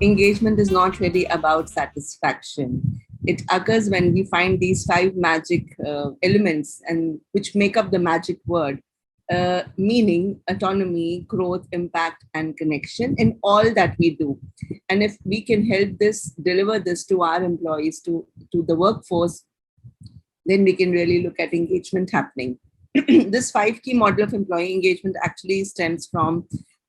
engagement is not really about satisfaction. It occurs when we find these five magic elements and which make up the magic word, meaning, autonomy, growth, impact, and connection in all that we do. And if we can help this, deliver this to our employees, to the workforce, then we can really look at engagement happening. This five key model of employee engagement actually stems from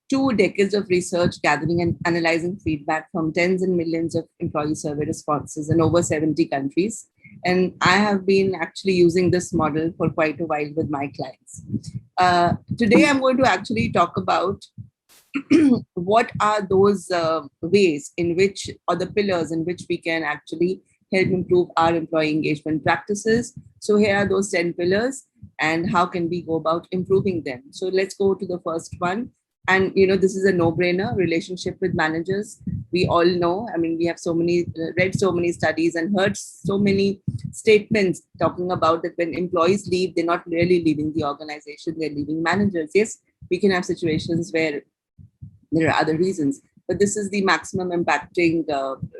2 decades of research, gathering and analyzing feedback from tens and millions of employee survey responses in over 70 countries. And I have been actually using this model for quite a while with my clients. Today, I'm going to actually talk about what are those ways in which, or the pillars in which we can actually help improve our employee engagement practices. So here are those 10 pillars and how can we go about improving them. So let's go to the first one. And this is a no-brainer: relationship with managers. We all know, I mean, we have read so many studies and heard so many statements talking about that when employees leave, they're not really leaving the organization, they're leaving managers. Yes, we can have situations where there are other reasons, but this is the maximum impacting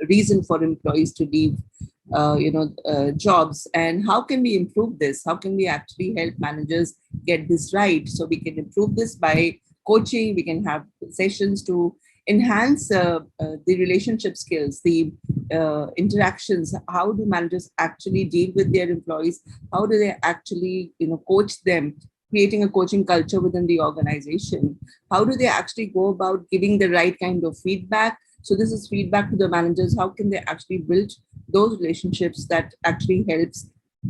reason for employees to leave jobs. And how can we improve this? How can we actually help managers get this right? So we can improve this by coaching. We can have sessions to enhance the relationship skills, the interactions. How do managers actually deal with their employees? How do they actually coach them, creating a coaching culture within the organization? How do they actually go about giving the right kind of feedback? So this is feedback to the managers. How can they actually build those relationships that actually helps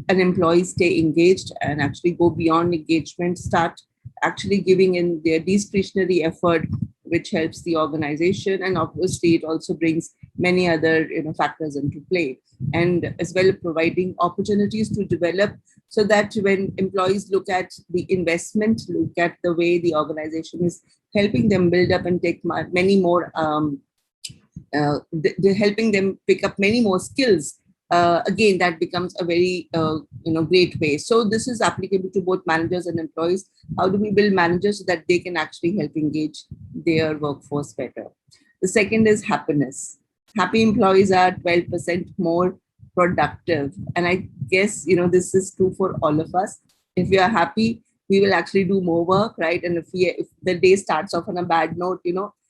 an employee stay engaged and actually go beyond engagement, start actually giving in their discretionary effort, which helps the organization. And obviously it also brings many other factors into play, and as well providing opportunities to develop, so that when employees look at the investment, look at the way the organization is helping them build up and take many more they're helping them pick up many more skills. Again, that becomes a very great way. So this is applicable to both managers and employees. How do we build managers so that they can actually help engage their workforce better? The second is happiness. Happy employees are 12% more productive, and I guess this is true for all of us. If we are happy, we will actually do more work, right? And if the day starts off on a bad note,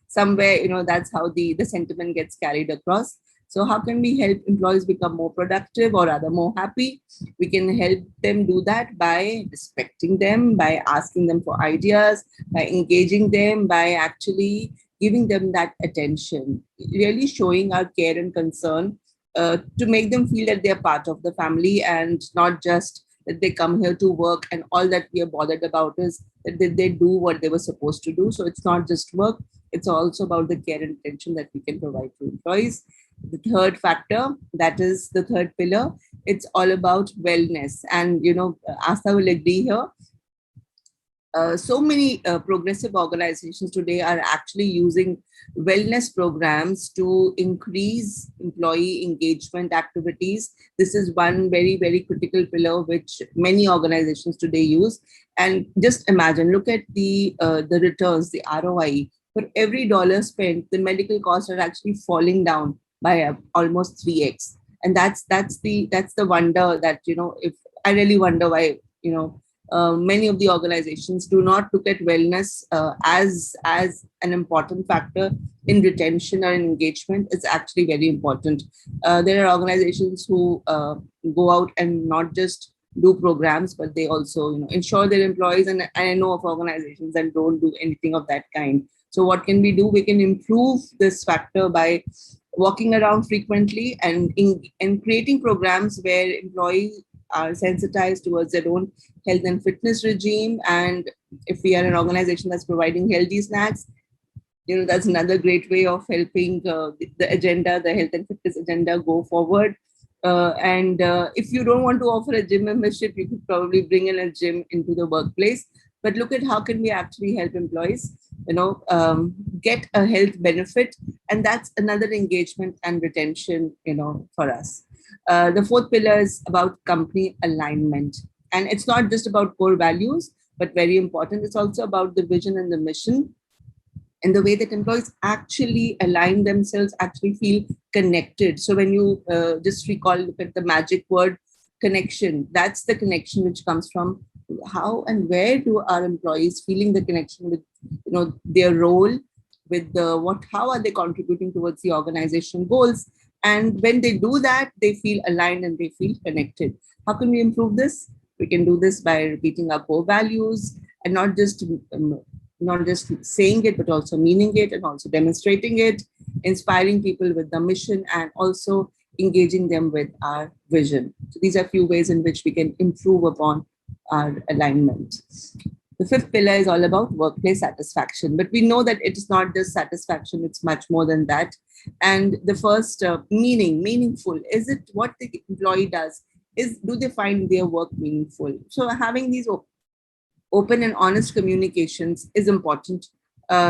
somewhere that's how the sentiment gets carried across. So how can we help employees become more productive, or rather more happy? We can help them do that by respecting them, by asking them for ideas, by engaging them, by actually giving them that attention, really showing our care and concern, to make them feel that they're part of the family, and not just that they come here to work and all that we are bothered about is that they do what they were supposed to do. So it's not just work, it's also about the care and attention that we can provide to employees. The third factor, that is the third pillar, it's all about wellness. And Asta will agree here. So many progressive organizations today are actually using wellness programs to increase employee engagement activities. This is one very, very critical pillar which many organizations today use. And just imagine, look at the returns, the ROI. For every dollar spent, the medical costs are actually falling down by almost 3x. And that's the wonder that if I really wonder why many of the organizations do not look at wellness as an important factor in retention or in engagement. It's actually very important. There are organizations who go out and not just do programs, but they also ensure their employees. And I know of organizations that don't do anything of that kind. So what can we do? We can improve this factor by walking around frequently and creating programs where employees are sensitized towards their own health and fitness regime. And if we are an organization that's providing healthy snacks, that's another great way of helping the agenda, the health and fitness agenda, go forward. And if you don't want to offer a gym membership, you could probably bring in a gym into the workplace. But look at how can we actually help employees, get a health benefit, and that's another engagement and retention, for us. The fourth pillar is about company alignment, and it's not just about core values, but very important. It's also about the vision and the mission. and the way that employees actually align themselves, actually feel connected. So when you just recall, look at the magic word connection, that's the connection which comes from how and where do our employees feeling the connection with their role, with the what, how are they contributing towards the organization goals. And when they do that, they feel aligned and they feel connected. How can we improve this? We can do this by repeating our core values, and not just saying it, but also meaning it and also demonstrating it, inspiring people with the mission, and also engaging them with our vision. So these are a few ways in which we can improve upon our alignment. The fifth pillar is all about workplace satisfaction, but we know that it is not just satisfaction, it's much more than that. And the first, meaningful, is it what the employee does? Do they find their work meaningful? So having these open and honest communications is important,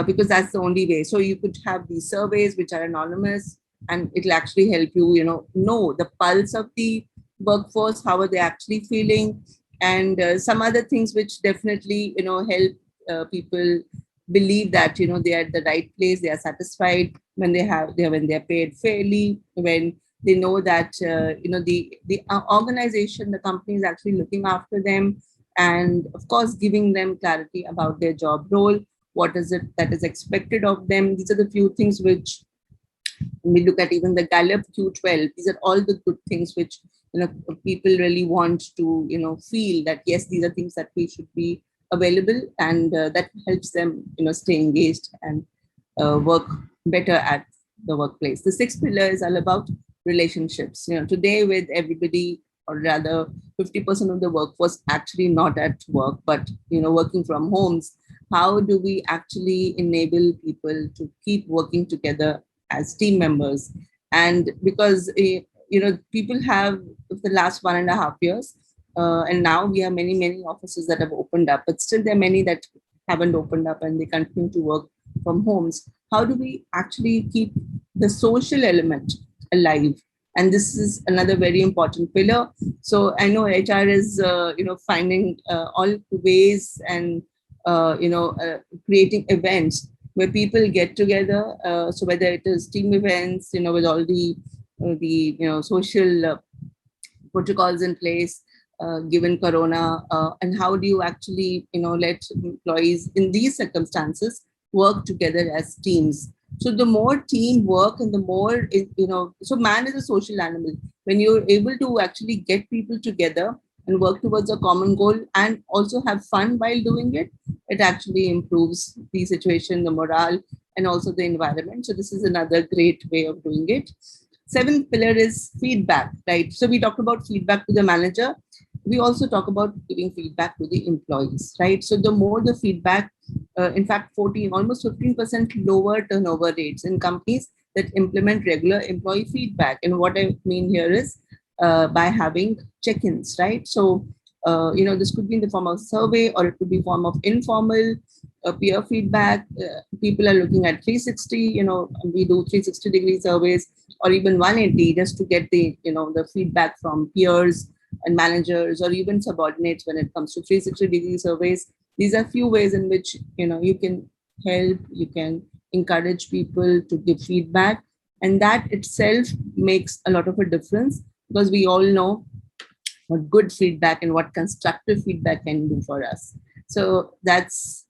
because that's the only way. So you could have these surveys which are anonymous, and it'll actually help you, know the pulse of the workforce, how are they actually feeling, and some other things which definitely, help people believe that, they are at the right place, they are satisfied when when they're paid fairly, when they know that, the organization, the company is actually looking after them, and of course giving them clarity about their job role, what is it that is expected of them. These are the few things which, when we look at even the Gallup Q12, these are all the good things which, people really want to, feel that yes, these are things that we should be available, and that helps them, stay engaged and work better at the workplace. The sixth pillar is all about relationships. Today, with everybody, or rather 50% of the workforce actually not at work, but working from homes, how do we actually enable people to keep working together as team members? And because people have, the last 1.5 years, and now we have many offices that have opened up, but still there are many that haven't opened up and they continue to work from homes. How do we actually keep the social element alive? And this is another very important pillar. So I know HR is finding all ways, and creating events where people get together. So whether it is team events, with all the social protocols in place, given corona, and how do you actually let employees in these circumstances work together as teams? So the more teamwork and the more so man is a social animal. When you're able to actually get people together and work towards a common goal and also have fun while doing it, it actually improves the situation, the morale, and also the environment. So this is another great way of doing it. Seventh pillar is feedback, right? So we talked about feedback to the manager. We also talk about giving feedback to the employees, right? So the more the feedback, in fact, almost 15% lower turnover rates in companies that implement regular employee feedback. And what I mean here is by having check-ins, right? So, this could be in the form of survey, or it could be form of informal peer feedback. People are looking at 360, we do 360-degree surveys, or even 180, just to get the feedback from peers and managers, or even subordinates when it comes to 360-degree surveys. These are few ways in which you can help, you can encourage people to give feedback, and that itself makes a lot of a difference, because we all know what good feedback and what constructive feedback can do for us. So that's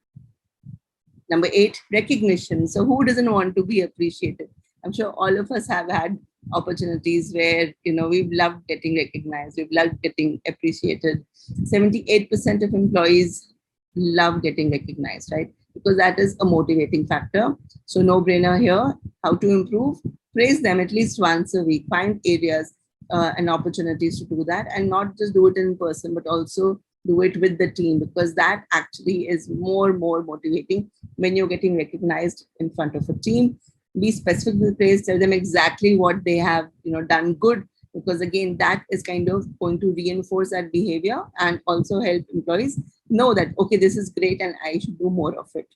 number 8, recognition. So who doesn't want to be appreciated? I'm sure all of us have had opportunities where we've loved getting recognized, we've loved getting appreciated. 78% of employees love getting recognized, right? Because that is a motivating factor. So no brainer here. How to improve? Praise them at least once a week. Find areas and opportunities to do that, and not just do it in person, but also do it with the team, because that actually is more motivating when you're getting recognized in front of a team. Be specific with praise, tell them exactly what they have done good, because again that is kind of going to reinforce that behavior and also help employees know that okay, this is great and I should do more of it.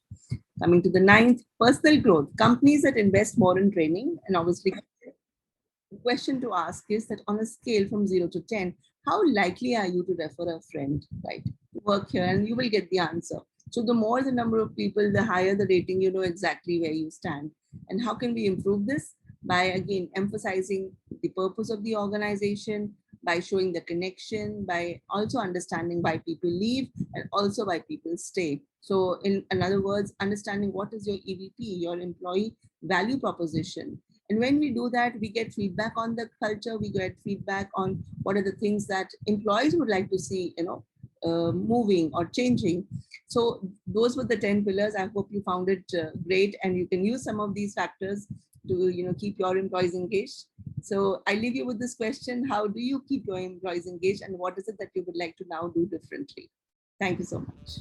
Coming to the 9th, personal growth. Companies that invest more in training, and obviously the question to ask is that on a scale from 0 to 10, how likely are you to refer a friend, right, to work here? And you will get the answer. So the more the number of people, the higher the rating, you know exactly where you stand. And how can we improve this? By again emphasizing the purpose of the organization, by showing the connection, by also understanding why people leave and also why people stay. So in other words, understanding what is your EVP, your employee value proposition. And when we do that, we get feedback on the culture, we get feedback on what are the things that employees would like to see, moving or changing. So those were the 10 pillars. I hope you found it great, and you can use some of these factors to keep your employees engaged. So I leave you with this question: how do you keep your employees engaged, and what is it that you would like to now do differently? Thank you so much.